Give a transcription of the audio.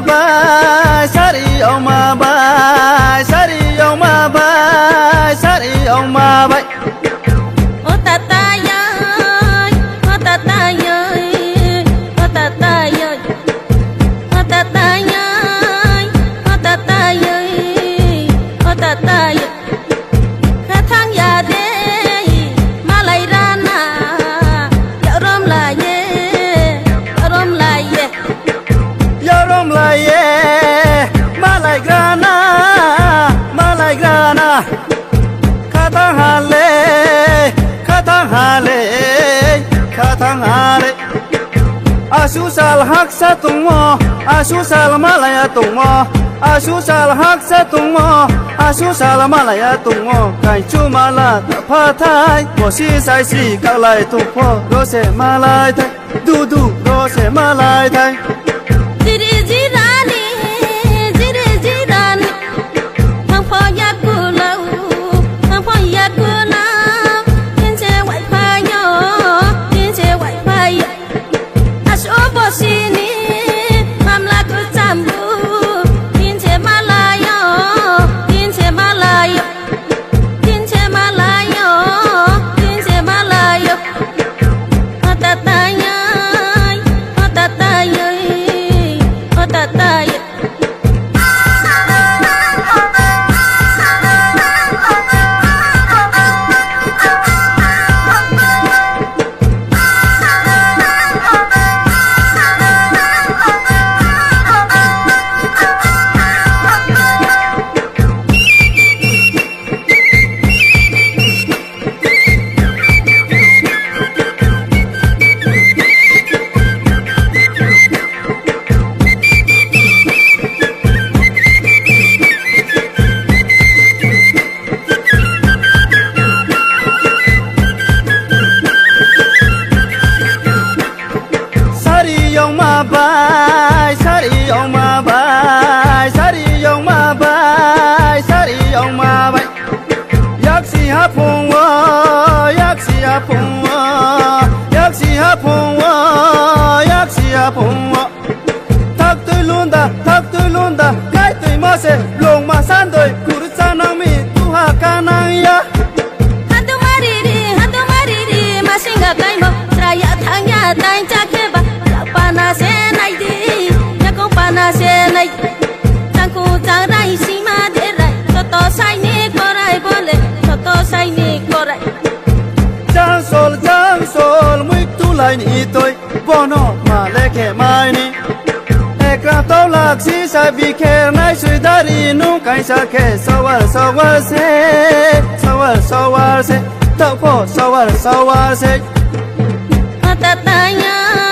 bay sari ông mà bay sari ông mà bay sari ông mà bay ô ta ta ơi ô ta ta ơi ô ta ta ơi ô ta ta ơi ô ta ta ơi ô ta ta ơi khát thang già đê mà lại ra na dạo rôm lại ye rôm lại ye Yarom la ye malai grana khatang hale asu sal hak sa tungmo asu sal malaya tungmo asu sal hak sa tungmo asu sal malaya tungmo kai chu mala pha thai mo si sai si ka lai tu pho ro se malai thai du du ro se malai thai Jiri jirani, thằng phò ya kulau, thằng phò ya kulau, thiên chế wifi nhỏ, thiên chế wifi, aso bosini, mam la ku jambu, thiên chế malayo, thiên chế malayo, thiên chế malayo, thiên chế malayo, atataya, atataya. Tatai bay sari ông mà bay sari ông mà bay sari ông mà bay yaksi hapung yaksi hapung yaksi hapung yaksi hapung thắc tôi luôn da cái tôi mà sẽ lồng mà san đời curu sanang mi tu ha kanang ya hatu mariri masinga kaimo raya thangya tain chakeba pana se nai di ya ko pana se nai tangku changrai sima de rai to sai ni korai bole to sai ni korai Giang sol muy tu lại ni tôi bono mà lê khe mai ni ekra tao lạc si sai bi khe nai sui dari nu kai sa khe sawar se tao pho sawar se